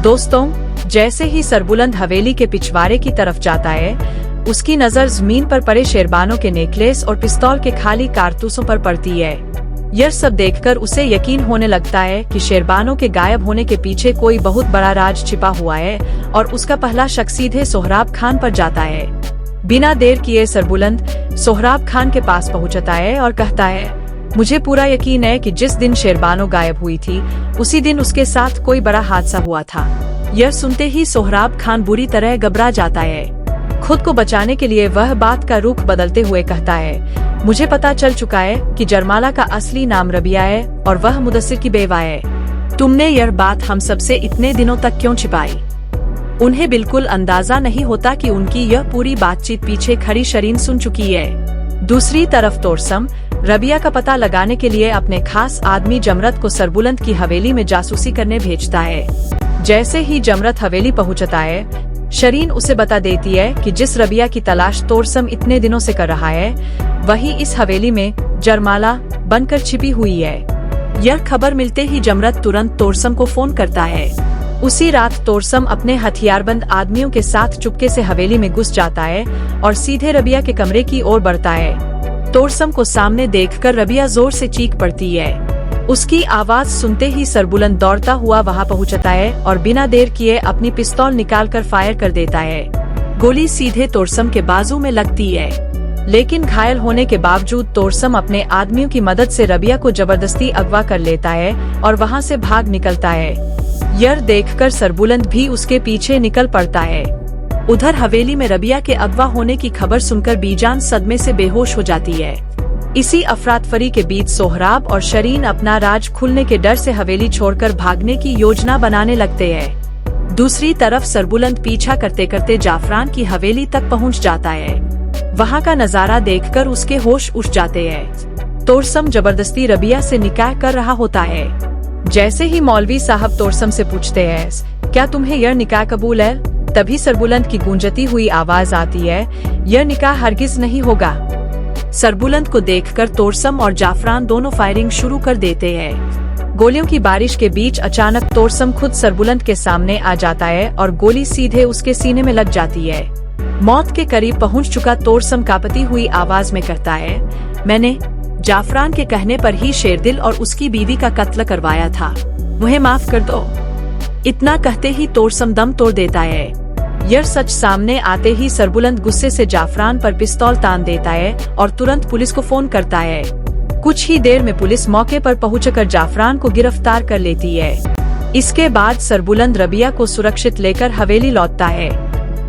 दोस्तों, जैसे ही सरबुलंद हवेली के पिछवाड़े की तरफ जाता है, उसकी नजर जमीन पर पड़े शेरबानों के नेकलेस और पिस्तौल के खाली कारतूसों पर पड़ती है। यह सब देखकर उसे यकीन होने लगता है कि शेरबानों के गायब होने के पीछे कोई बहुत बड़ा राज छिपा हुआ है और उसका पहला शक सीधे सोहराब खान पर जाता है। बिना देर किए सरबुलंद सोहराब खान के पास पहुंचता है और कहता है, मुझे पूरा यकीन है कि जिस दिन शेरबानो गायब हुई थी उसी दिन उसके साथ कोई बड़ा हादसा हुआ था। यह सुनते ही सोहराब खान बुरी तरह घबरा जाता है। खुद को बचाने के लिए वह बात का रुख बदलते हुए कहता है, मुझे पता चल चुका है कि जरमाला का असली नाम रबिया है और वह मुदस्सिर की बेवा है। तुमने यह बात हम सबसे इतने दिनों तक क्यों छिपाई? उन्हें बिल्कुल अंदाजा नहीं होता कि उनकी यह पूरी बातचीत पीछे खड़ी शरीन सुन चुकी है। दूसरी तरफ तोरसम रबिया का पता लगाने के लिए अपने खास आदमी जमरत को सरबुलंद की हवेली में जासूसी करने भेजता है। जैसे ही जमरत हवेली पहुंचता है, शरीन उसे बता देती है कि जिस रबिया की तलाश तोरसम इतने दिनों से कर रहा है, वही इस हवेली में जरमाला बनकर छिपी हुई है। यह खबर मिलते ही जमरत तुरंत तोरसम को फोन करता है। उसी रात तोरसम अपने हथियारबंद आदमियों के साथ चुपके से हवेली में घुस जाता है और सीधे रबिया के कमरे की ओर बढ़ता है। तोरसम को सामने देखकर रबिया जोर से चीख पड़ती है। उसकी आवाज सुनते ही सरबुलंद दौड़ता हुआ वहां पहुंचता है और बिना देर किए अपनी पिस्तौल निकालकर फायर कर देता है। गोली सीधे तोरसम के बाजू में लगती है, लेकिन घायल होने के बावजूद तोरसम अपने आदमियों की मदद से रबिया को जबरदस्ती अगवा कर लेता है और वहां से भाग निकलता है। यह देखकर सरबुलंद भी उसके पीछे निकल पड़ता है। उधर हवेली में रबिया के अगवा होने की खबर सुनकर बीजान सदमे से बेहोश हो जाती है। इसी अफरातफरी के बीच सोहराब और शरीन अपना राज खुलने के डर से हवेली छोड़कर भागने की योजना बनाने लगते हैं। दूसरी तरफ सरबुलंद पीछा करते करते जाफरान की हवेली तक पहुंच जाता है। वहां का नजारा देखकर उसके होश उठ जाते हैं। तोरसम जबरदस्ती रबिया से निकाह कर रहा होता है। जैसे ही मौलवी साहब तोरसम से पूछते हैं, क्या तुम्हें यह निकाह कबूल है? तभी सरबुलंद की गूंजती हुई आवाज आती है, यह निकाह हरगिज नहीं होगा। सरबुलंद को देखकर तोरसम और जाफरान दोनों फायरिंग शुरू कर देते हैं। गोलियों की बारिश के बीच अचानक तोरसम खुद सरबुलंद के सामने आ जाता है और गोली सीधे उसके सीने में लग जाती है। मौत के करीब पहुंच चुका तोरसम कांपती हुई आवाज में कहता है, मैंने जाफरान के कहने पर ही शेरदिल और उसकी बीवी का कत्ल करवाया था, मुझे माफ कर दो। इतना कहते ही तोरसम दम तोड़ देता है। यह सच सामने आते ही सरबुलंद गुस्से से जाफरान पर पिस्तौल तान देता है और तुरंत पुलिस को फोन करता है। कुछ ही देर में पुलिस मौके पर पहुंचकर जाफरान को गिरफ्तार कर लेती है। इसके बाद सरबुलंद रबिया को सुरक्षित लेकर हवेली लौटता है,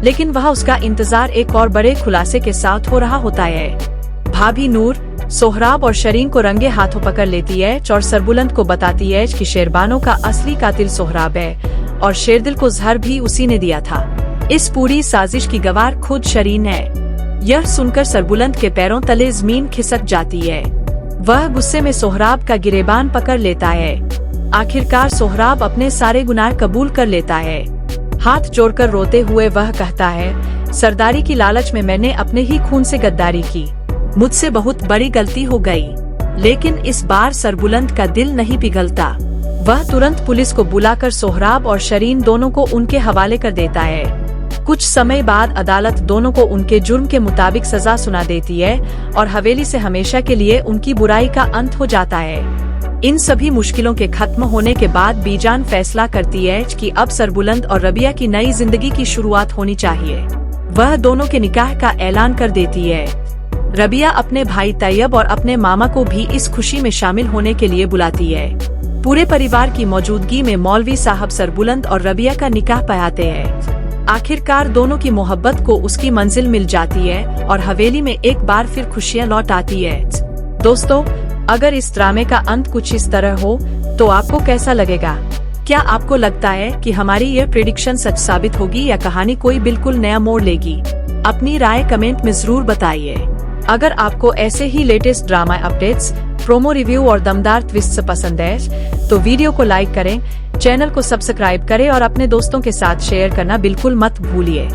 लेकिन वह उसका इंतजार एक और बड़े खुलासे के साथ हो रहा होता है। भाभी नूर सोहराब और शरीन को रंगे हाथों पकड़ लेती है और सरबुलंद को बताती है कि शेरबानो का असली कातिल सोहराब है और शेरदिल को जहर भी उसी ने दिया था। इस पूरी साजिश की गवाह खुद शरीन है। यह सुनकर सरबुलंद के पैरों तले जमीन खिसक जाती है। वह गुस्से में सोहराब का गिरेबान पकड़ लेता है। आखिरकार सोहराब अपने सारे गुनाह कबूल कर लेता है। हाथ जोड़कर रोते हुए वह कहता है, सरदारी की लालच में मैंने अपने ही खून से गद्दारी की, मुझसे बहुत बड़ी गलती हो गई। लेकिन इस बार सरबुलंद का दिल नहीं पिघलता। वह तुरंत पुलिस को बुलाकर सोहराब और शरीन दोनों को उनके हवाले कर देता है। कुछ समय बाद अदालत दोनों को उनके जुर्म के मुताबिक सजा सुना देती है और हवेली से हमेशा के लिए उनकी बुराई का अंत हो जाता है। इन सभी मुश्किलों के खत्म होने के बाद बीजान फैसला करती है कि अब सरबुलंद और रबिया की नई जिंदगी की शुरुआत होनी चाहिए। वह दोनों के निकाह का ऐलान कर देती है। रबिया अपने भाई तैयब और अपने मामा को भी इस खुशी में शामिल होने के लिए बुलाती है। पूरे परिवार की मौजूदगी में मौलवी साहब सरबुलंद और रबिया का निकाह पढ़ाते हैं। आखिरकार दोनों की मोहब्बत को उसकी मंजिल मिल जाती है और हवेली में एक बार फिर खुशियां लौट आती है। दोस्तों, अगर इस ड्रामे का अंत कुछ इस तरह हो तो आपको कैसा लगेगा? क्या आपको लगता है कि हमारी ये प्रेडिक्शन सच साबित होगी या कहानी कोई बिल्कुल नया मोड़ लेगी? अपनी राय कमेंट में जरूर बताइए। अगर आपको ऐसे ही latest drama updates, promo review और दमदार ट्विस्ट पसंद है तो वीडियो को लाइक करें, चैनल को सब्सक्राइब करें और अपने दोस्तों के साथ शेयर करना बिल्कुल मत भूलिए।